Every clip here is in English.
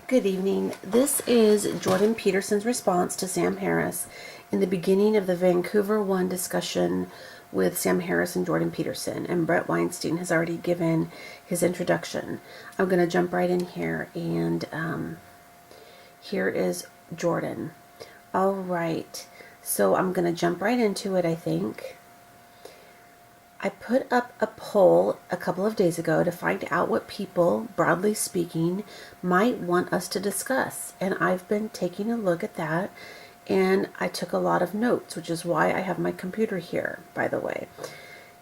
Good evening. This is Jordan Peterson's response to Sam Harris in the beginning of the Vancouver 1 discussion with Sam Harris and Jordan Peterson. And Bret Weinstein has already given his introduction. I'm going to jump right in here, and here is Jordan. All right. So I'm going to jump right into it, I think. I put up a poll a couple of days ago to find out what people, broadly speaking, might want us to discuss. And I've been taking a look at that, and I took a lot of notes, which is why I have my computer here, by the way.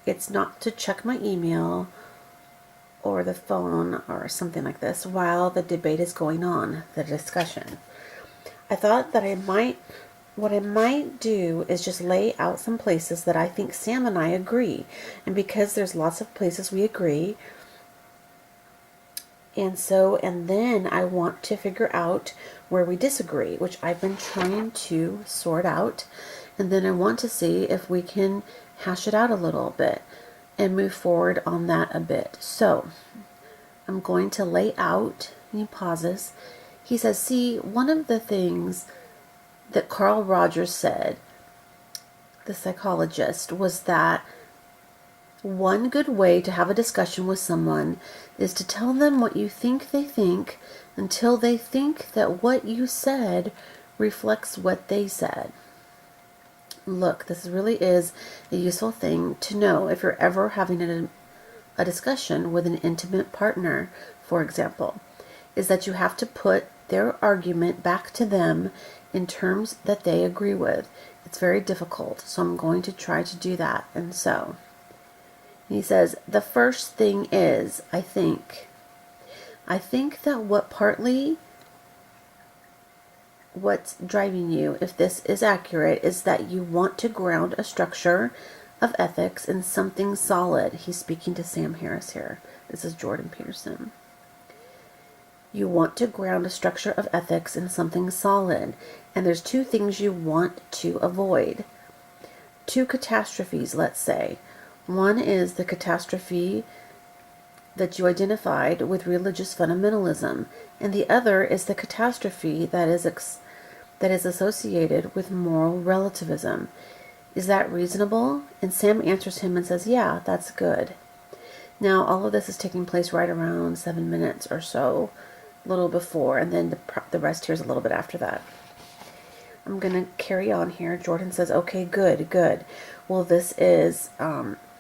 It's not to check my email or the phone or something like this while the debate is going on, the discussion. I thought that what I might do is just lay out some places that I think Sam and I agree. And because there's lots of places we agree, and then I want to figure out where we disagree, which I've been trying to sort out. And then I want to see if we can hash it out a little bit and move forward on that a bit. So I'm going to lay out, and he pauses. He says, see, one of the things that Carl Rogers said, the psychologist, was that one good way to have a discussion with someone is to tell them what you think they think until they think that what you said reflects what they said. Look, this really is a useful thing to know if you're ever having a discussion with an intimate partner, for example, is that you have to put their argument back to them in terms that they agree with. It's very difficult, so I'm going to try to do that. And so he says, the first thing is, I think that what's driving you, if this is accurate, is that you want to ground a structure of ethics in something solid. He's speaking to Sam Harris here. This is Jordan Peterson. You want to ground a structure of ethics in something solid. And there's two things you want to avoid. Two catastrophes, let's say. One is the catastrophe that you identified with religious fundamentalism. And the other is the catastrophe that is associated with moral relativism. Is that reasonable? And Sam answers him and says, yeah, that's good. Now, all of this is taking place right around 7 minutes or so, a little before, and then the rest here is a little bit after that. I'm going to carry on here. Jordan says, okay, good. Well, this is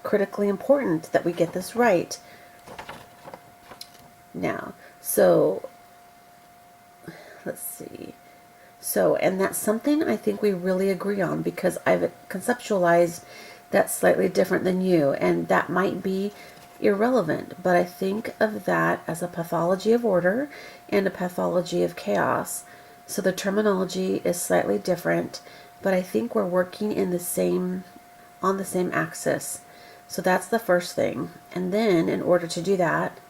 critically important that we get this right. Now, so, let's see. So, and that's something I think we really agree on, because I've conceptualized that slightly different than you, and that might be irrelevant, but I think of that as a pathology of order and a pathology of chaos. So the terminology is slightly different, but I think we're working on the same axis. So that's the first thing. And then in order to do that,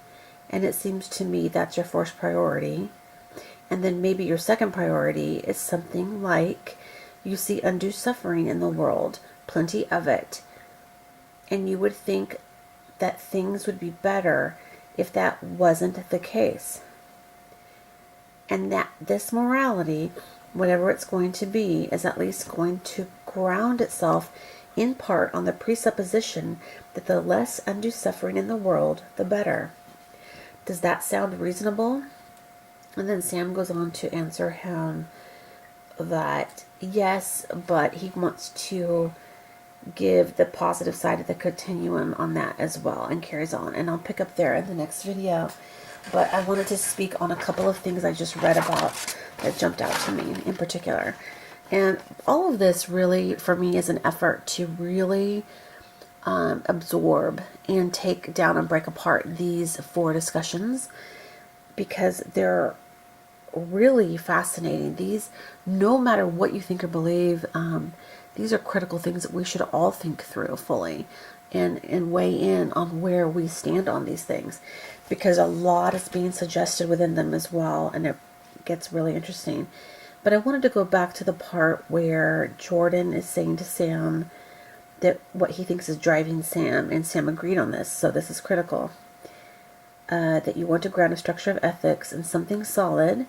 and it seems to me that's your first priority, and then maybe your second priority is something like, you see undue suffering in the world, plenty of it, and you would think that things would be better if that wasn't the case. And that this morality, whatever it's going to be, is at least going to ground itself in part on the presupposition that the less undue suffering in the world, the better. Does that sound reasonable? And then Sam goes on to answer him that yes, but he wants to give the positive side of the continuum on that as well, and carries on. And I'll pick up there in the next video. But I wanted to speak on a couple of things I just read about that jumped out to me in particular. And all of this really, for me, is an effort to really absorb and take down and break apart these 4 discussions, because they're really fascinating. These, no matter what you think or believe, these are critical things that we should all think through fully and weigh in on where we stand on these things, because a lot is being suggested within them as well, and it gets really interesting. But I wanted to go back to the part where Jordan is saying to Sam that what he thinks is driving Sam, and Sam agreed on this, so this is critical. that you want to ground a structure of ethics in something solid.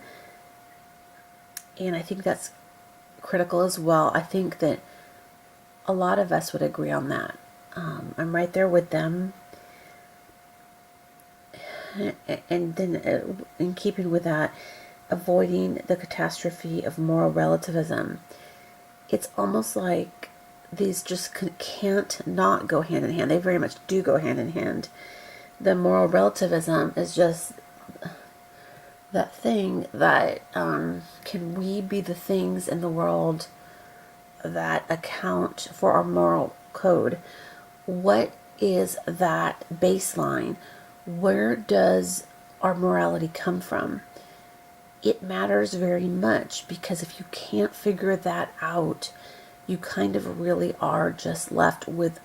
And I think that's critical as well. I think that a lot of us would agree on that. I'm right there with them. And then, in keeping with that, avoiding the catastrophe of moral relativism. It's almost like these just can't not go hand in hand. They very much do go hand in hand. The moral relativism is just that thing that can we be the things in the world that account for our moral code? What is that baseline? Where does our morality come from? It matters very much, because if you can't figure that out, you kind of really are just left with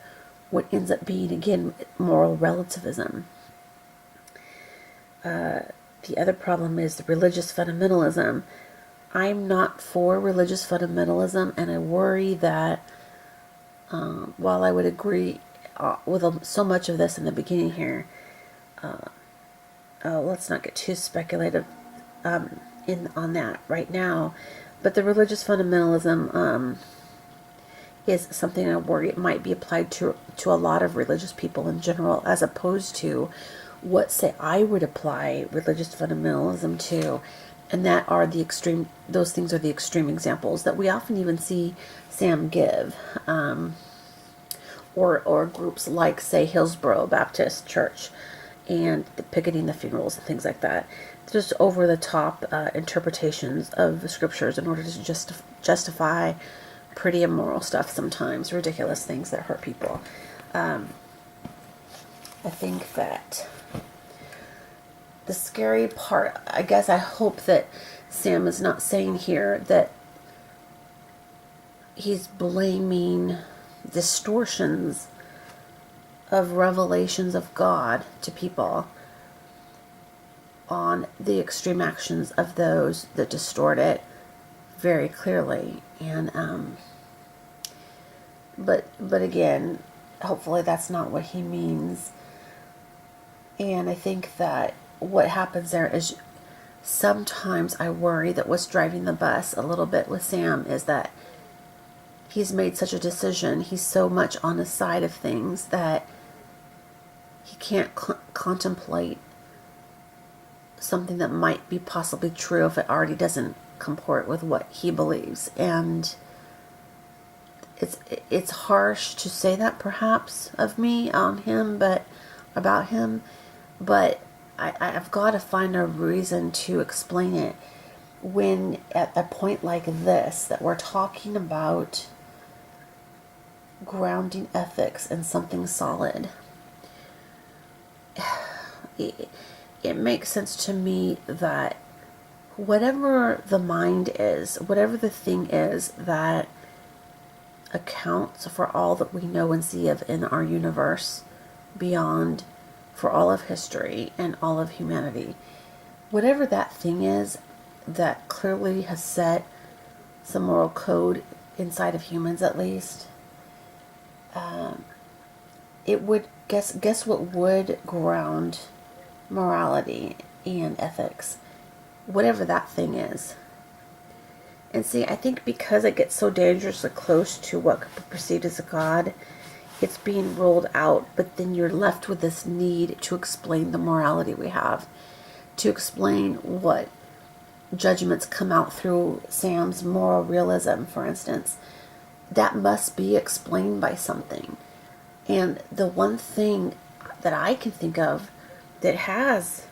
what ends up being, again, moral relativism. The other problem is the religious fundamentalism. I'm not for religious fundamentalism, and I worry that while I would agree with so much of this in the beginning here, let's not get too speculative on that right now, but the religious fundamentalism is something I worry it might be applied to a lot of religious people in general, as opposed to what, say, I would apply religious fundamentalism to, and that are the extreme. Those things are the extreme examples that we often even see Sam give, or groups like, say, Hillsborough Baptist Church, and picketing the funerals and things like that. Just over the top interpretations of the scriptures in order to justify pretty immoral stuff, sometimes ridiculous things that hurt people. I think that the scary part, I guess I hope that Sam is not saying here that he's blaming distortions of revelations of God to people on the extreme actions of those that distort it very clearly. And but again, hopefully that's not what he means. And I think that what happens there is sometimes I worry that what's driving the bus a little bit with Sam is that he's made such a decision, he's so much on the side of things that he can't contemplate something that might be possibly true if it already doesn't comport with what he believes. And it's harsh to say that, perhaps, of me on him, but about him, but I've got to find a reason to explain it when at a point like this that we're talking about grounding ethics in something solid. It makes sense to me that whatever the mind is, whatever the thing is that accounts for all that we know and see of in our universe, beyond, for all of history and all of humanity, whatever that thing is that clearly has set some moral code inside of humans, at least, it would guess what would ground morality and ethics, whatever that thing is. And see, I think because it gets so dangerously close to what could be perceived as a God, it's being ruled out, but then you're left with this need to explain the morality we have, to explain what judgments come out through Sam's moral realism, for instance. That must be explained by something. And the one thing that I can think of that has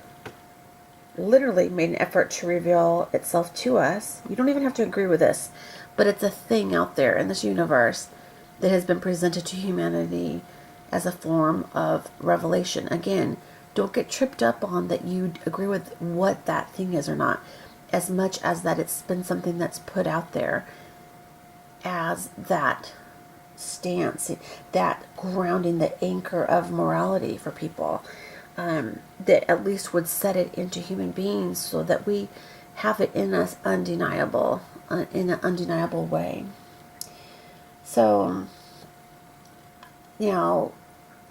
literally made an effort to reveal itself to us, you don't even have to agree with this, but it's a thing out there in this universe that has been presented to humanity as a form of revelation. Again, don't get tripped up on that you agree with what that thing is or not, as much as that it's been something that's put out there as that stance, that grounding, the anchor of morality for people, that at least would set it into human beings so that we have it in us in an undeniable way. So,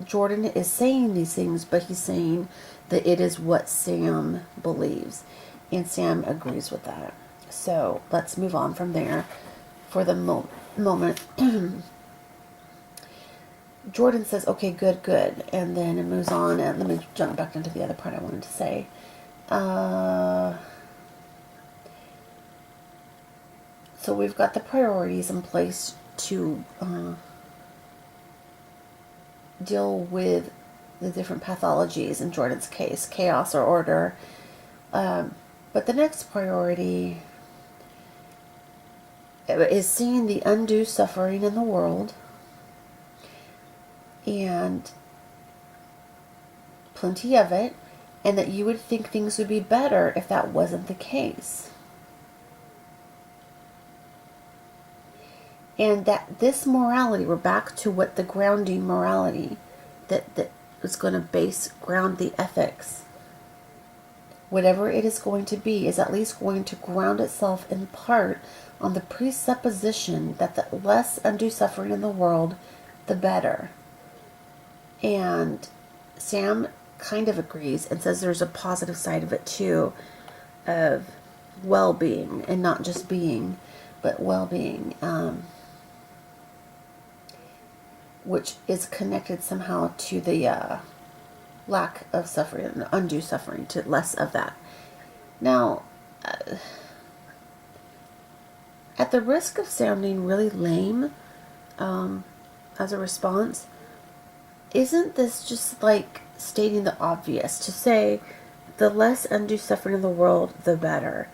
Jordan is saying these things, but he's saying that it is what Sam believes. And Sam agrees with that. So let's move on from there for the moment. Jordan says, okay, good, good. And then it moves on. And let me jump back into the other part I wanted to say. So we've got the priorities in place to deal with the different pathologies in Jordan's case, chaos or order. But the next priority is seeing the undue suffering in the world, and plenty of it, and that you would think things would be better if that wasn't the case. And that this morality, we're back to what the grounding morality that is going to ground the ethics. Whatever it is going to be is at least going to ground itself in part on the presupposition that the less undue suffering in the world, the better. And Sam kind of agrees and says there's a positive side of it too, of well-being, and not just being, but well-being, which is connected somehow to the lack of suffering, undue suffering, to less of that. Now, at the risk of sounding really lame as a response, isn't this just like stating the obvious to say the less undue suffering in the world, the better?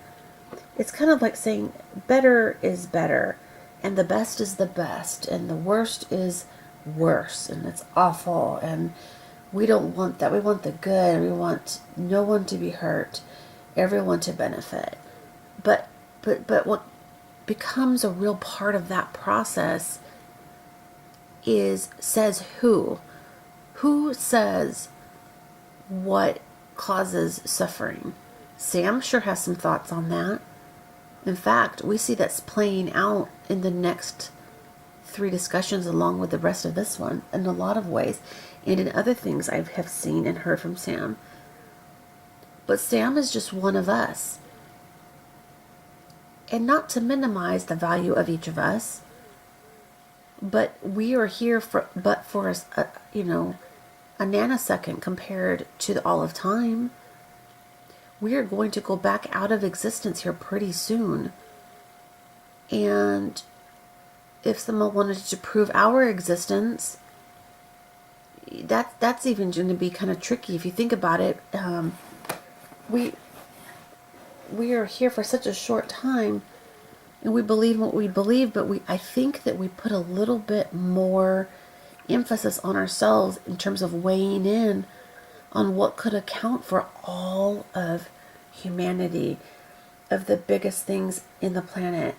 It's kind of like saying better is better, and the best is the best, and the worst is worse, and it's awful, and we don't want that. We want the good. We want no one to be hurt, everyone to benefit. But what becomes a real part of that process says who says what causes suffering. Sam sure has some thoughts on that. In fact, we see that's playing out in the next 3 discussions along with the rest of this one in a lot of ways, and in other things I have seen and heard from Sam. But Sam is just one of us. And not to minimize the value of each of us, but we are here for a nanosecond compared to all of time. We are going to go back out of existence here pretty soon. And if someone wanted to prove our existence, that's even going to be kind of tricky if you think about it. We are here for such a short time, and we believe what we believe, but I think that we put a little bit more emphasis on ourselves in terms of weighing in on what could account for all of humanity, of the biggest things in the planet,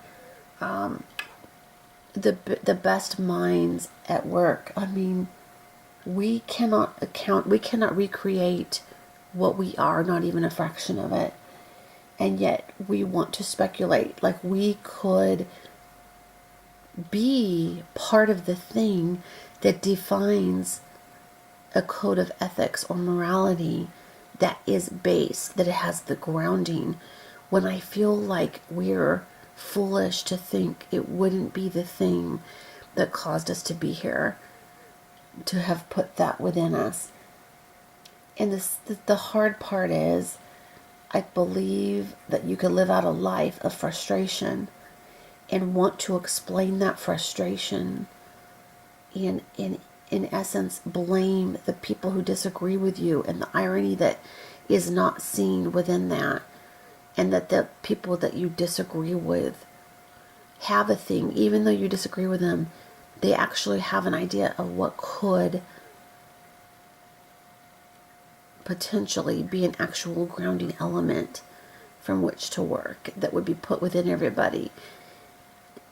the best minds at work. I mean, we cannot recreate what we are, not even a fraction of it. And yet we want to speculate like we could be part of the thing that defines a code of ethics or morality that is based, that it has the grounding, when I feel like we're foolish to think it wouldn't be the thing that caused us to be here, to have put that within us. And the hard part is, I believe that you could live out a life of frustration and want to explain that frustration and in essence blame the people who disagree with you, and the irony that is not seen within that, and that the people that you disagree with have a thing, even though you disagree with them, they actually have an idea of what could potentially be an actual grounding element from which to work that would be put within everybody.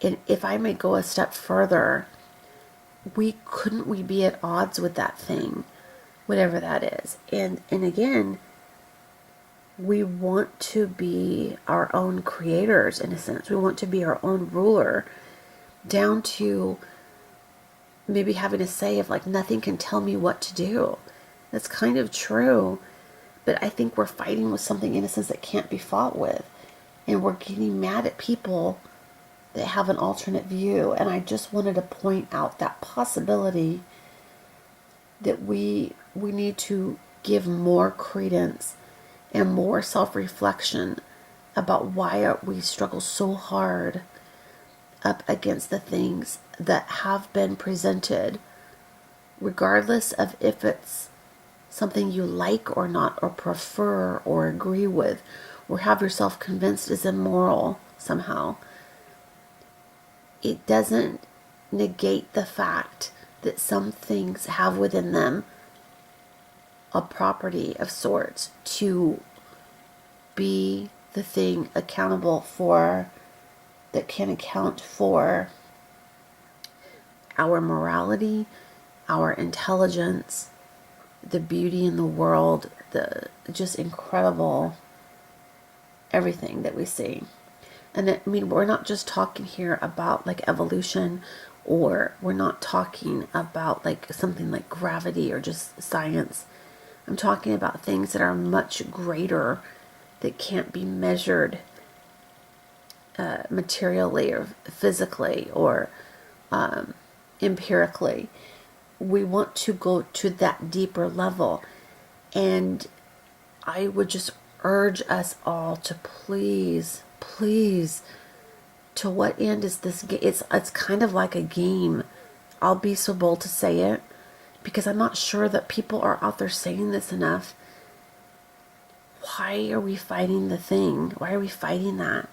And if I may go a step further, couldn't we be at odds with that thing, whatever that is? And again, we want to be our own creators in a sense. We want to be our own ruler, down to maybe having a say of like, nothing can tell me what to do. That's kind of true, But I think we're fighting with something, in a sense, that can't be fought with. And we're getting mad at people that have an alternate view. And I just wanted to point out that possibility that we need to give more credence and more self-reflection about why we struggle so hard up against the things that have been presented, regardless of if it's something you like or not, or prefer or agree with, or have yourself convinced is immoral somehow. It doesn't negate the fact that some things have within them a property of sorts to be the thing accountable for, that can account for our morality, our intelligence, the beauty in the world, the just incredible everything that we see. And I mean, we're not just talking here about like evolution, or we're not talking about like something like gravity or just science. I'm talking about things that are much greater, that can't be measured materially or physically or empirically. We want to go to that deeper level. And I would just urge us all to please, to what end is this? It's kind of like a game. I'll be so bold to say it, because I'm not sure that people are out there saying this enough. Why are we fighting the thing? Why are we fighting that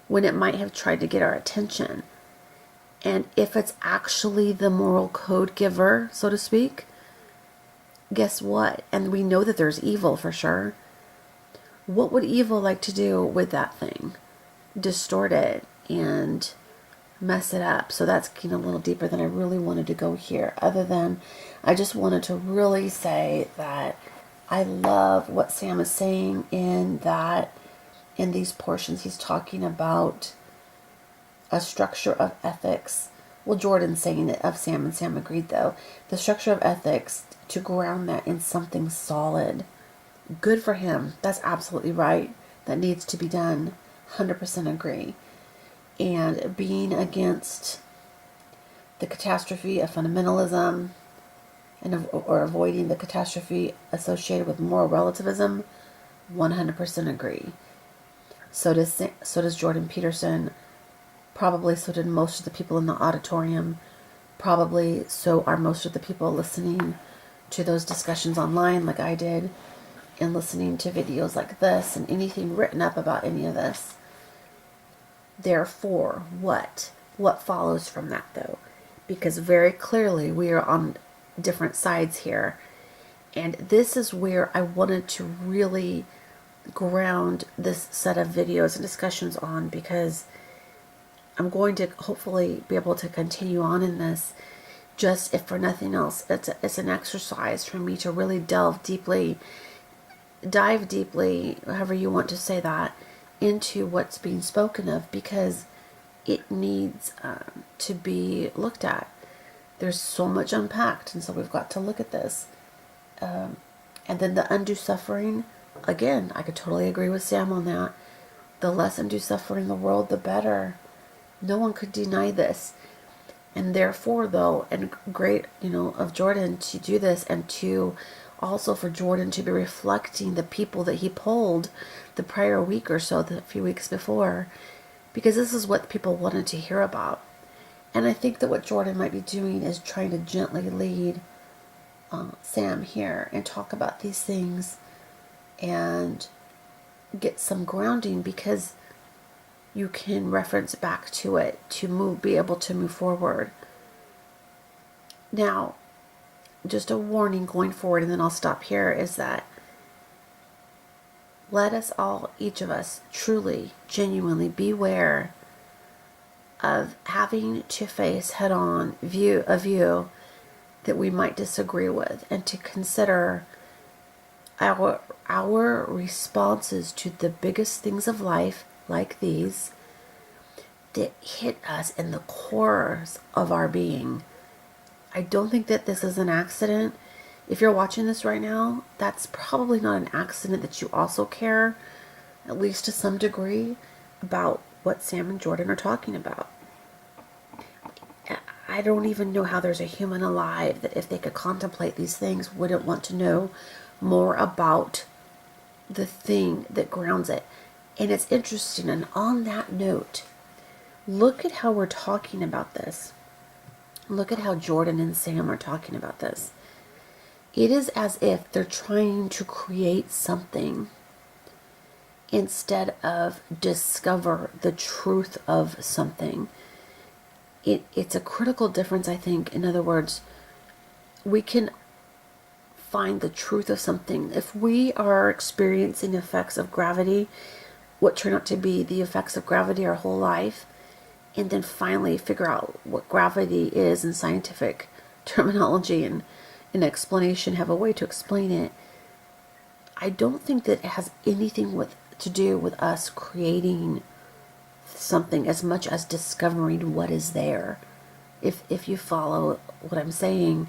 when it might have tried to get our attention? And if it's actually the moral code giver, so to speak, guess what? And we know that there's evil for sure. What would evil like to do with that thing? Distort it and mess it up. So that's getting a little deeper than I really wanted to go here, other than I just wanted to really say that I love what Sam is saying in these portions. He's talking about a structure of ethics. Well, Jordan's saying it of Sam, and Sam agreed though. The structure of ethics, to ground that in something solid. Good for him. That's absolutely right. That needs to be done. 100% agree. And being against the catastrophe of fundamentalism, or avoiding the catastrophe associated with moral relativism, 100% agree. So does Jordan Peterson. Probably so did most of the people in the auditorium. Probably so are most of the people listening to those discussions online, like I did, and listening to videos like this and anything written up about any of this. Therefore, what follows from that, though? Because very clearly we are on different sides here. And this is where I wanted to really ground this set of videos and discussions on, because I'm going to hopefully be able to continue on in this, just if for nothing else, it's an exercise for me to really dive deeply, however you want to say that, into what's being spoken of, because it needs to be looked at. There's so much unpacked, and so we've got to look at this. And then the undue suffering, again, I could totally agree with Sam on that. The less undue suffering in the world, the better. No one could deny this. And therefore, though, and great, of Jordan to do this, and to also for Jordan to be reflecting the people that he polled the prior week or so, the few weeks before, because this is what people wanted to hear about. And I think that what Jordan might be doing is trying to gently lead Sam here and talk about these things and get some grounding, because you can reference back to it to be able to move forward. Now, just a warning going forward, and then I'll stop here, is that let us all, each of us, truly, genuinely beware of having to face head-on a view that we might disagree with, and to consider our responses to the biggest things of life, like these, that hit us in the cores of our being. I don't think that this is an accident, If you're watching this right now, that's probably not an accident that you also care, at least to some degree, about what Sam and Jordan are talking about. I don't even know how there's a human alive that, if they could contemplate these things, wouldn't want to know more about the thing that grounds it. And it's interesting. And on that note, look at how we're talking about this. Look at how Jordan and Sam are talking about this. It is as if they're trying to create something instead of discover the truth of something. It's a critical difference, I think. In other words, we can find the truth of something. If we are experiencing effects of gravity, what turn out to be the effects of gravity our whole life, and then finally figure out what gravity is in scientific terminology and an explanation, have a way to explain it, I don't think that it has anything to do with us creating something as much as discovering what is there. If you follow what I'm saying,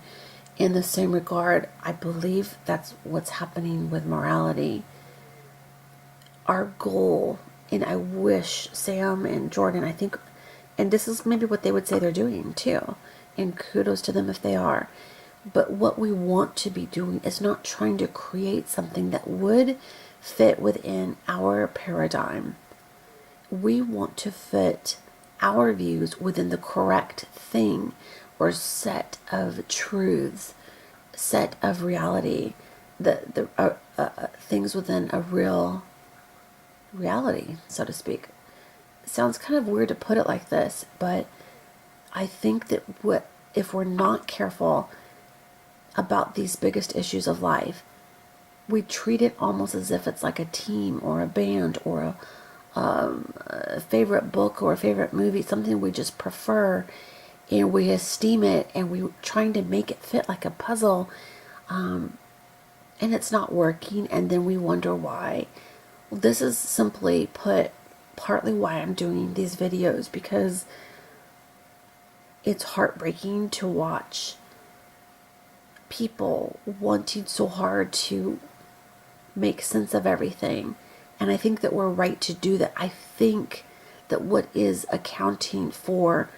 in the same regard, I believe that's what's happening with morality. Our goal, and I wish Sam and Jordan, I think, and this is maybe what they would say they're doing too, and kudos to them if they are, but what we want to be doing is not trying to create something that would fit within our paradigm. We want to fit our views within the correct thing or set of truths, set of reality, the things within a real reality, so to speak. It sounds kind of weird to put it like this, but I think that if we're not careful about these biggest issues of life, we treat it almost as if it's like a team or a band or a favorite book or a favorite movie, something we just prefer, and we esteem it, and we're trying to make it fit like a puzzle, and it's not working, and then we wonder why. Well, this is simply put partly why I'm doing these videos, because it's heartbreaking to watch people wanting so hard to make sense of everything. And I think that we're right to do that. I think that what is accounting for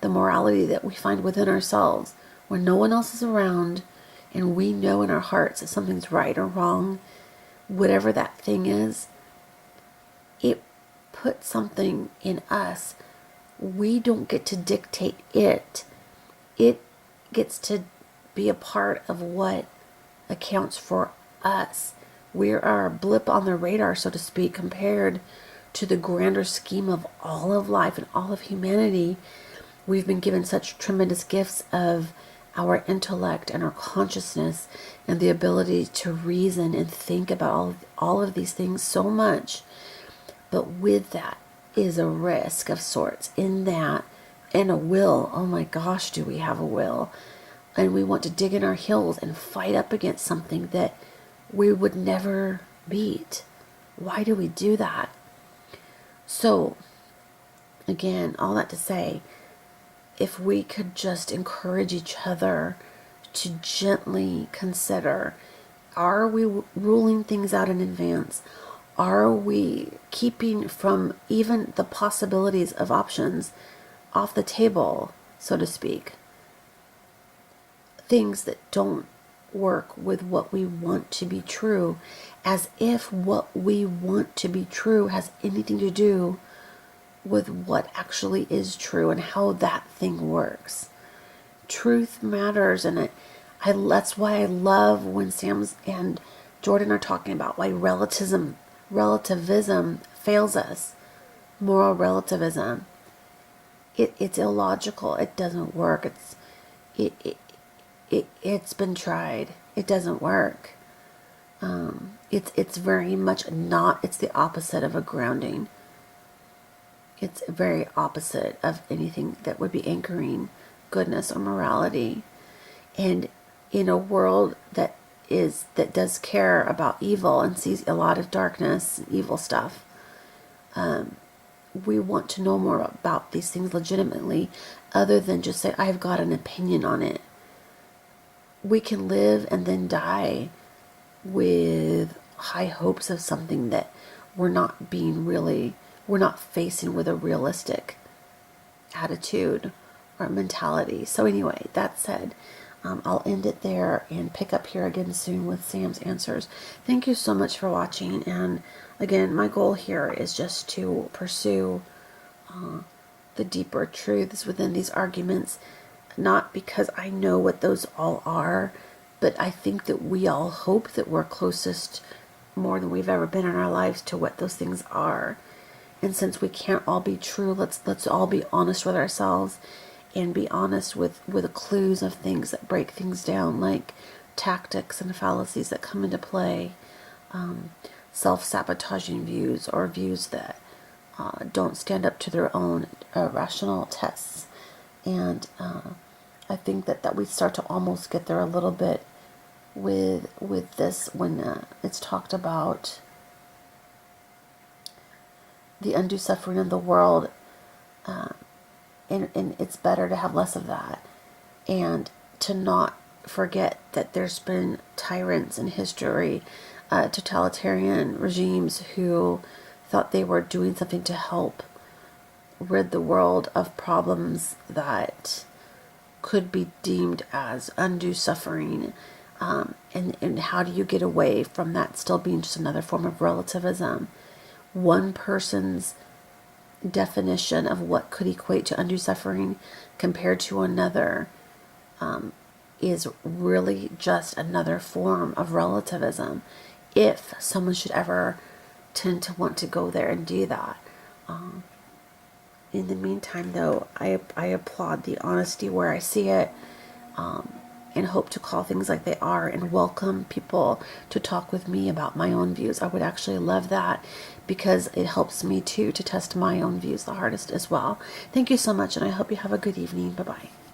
the morality that we find within ourselves, when no one else is around, and we know in our hearts that something's right or wrong, whatever that thing is, it puts something in us. We don't get to dictate it. It gets to be a part of what accounts for us. We are a blip on the radar, so to speak, compared to the grander scheme of all of life and all of humanity. We've been given such tremendous gifts of our intellect and our consciousness and the ability to reason and think about all of these things so much. But with that is a risk of sorts in that, and a will. Oh my gosh, do we have a will? And we want to dig in our heels and fight up against something that we would never beat. Why do we do that? So, again, all that to say, if we could just encourage each other to gently consider, are we ruling things out in advance? Are we keeping from even the possibilities of options off the table, so to speak? Things that don't work with what we want to be true, as if what we want to be true has anything to do with what actually is true and how that thing works. Truth matters, and that's why I love when Sam and Jordan are talking about why relativism fails us. Moral relativism. It's illogical. It doesn't work. It's been tried. It doesn't work. It's very much not. It's the opposite of a grounding. It's very opposite of anything that would be anchoring goodness or morality. And in a world that does care about evil and sees a lot of darkness and evil stuff, we want to know more about these things legitimately, other than just say, I've got an opinion on it. we can live and then die with high hopes of something that we're not facing with a realistic attitude or mentality. So anyway, that said, I'll end it there and pick up here again soon with Sam's answers. Thank you so much for watching. And again, my goal here is just to pursue the deeper truths within these arguments, not because I know what those all are, but I think that we all hope that we're closest more than we've ever been in our lives to what those things are. And since we can't all be true, let's all be honest with ourselves and be honest with the clues of things that break things down, like tactics and fallacies that come into play, self-sabotaging views, or views that don't stand up to their own rational tests. And I think that we start to almost get there a little bit with this when it's talked about the undue suffering of the world, and it's better to have less of that, and to not forget that there's been tyrants in history, totalitarian regimes who thought they were doing something to help rid the world of problems that could be deemed as undue suffering. And how do you get away from that still being just another form of relativism? One person's definition of what could equate to undue suffering compared to another is really just another form of relativism, if someone should ever tend to want to go there and do that. In the meantime, though, I applaud the honesty where I see it, and hope to call things like they are, and welcome people to talk with me about my own views. I would actually love that, because it helps me too to test my own views the hardest as well. Thank you so much, and I hope you have a good evening. Bye-bye.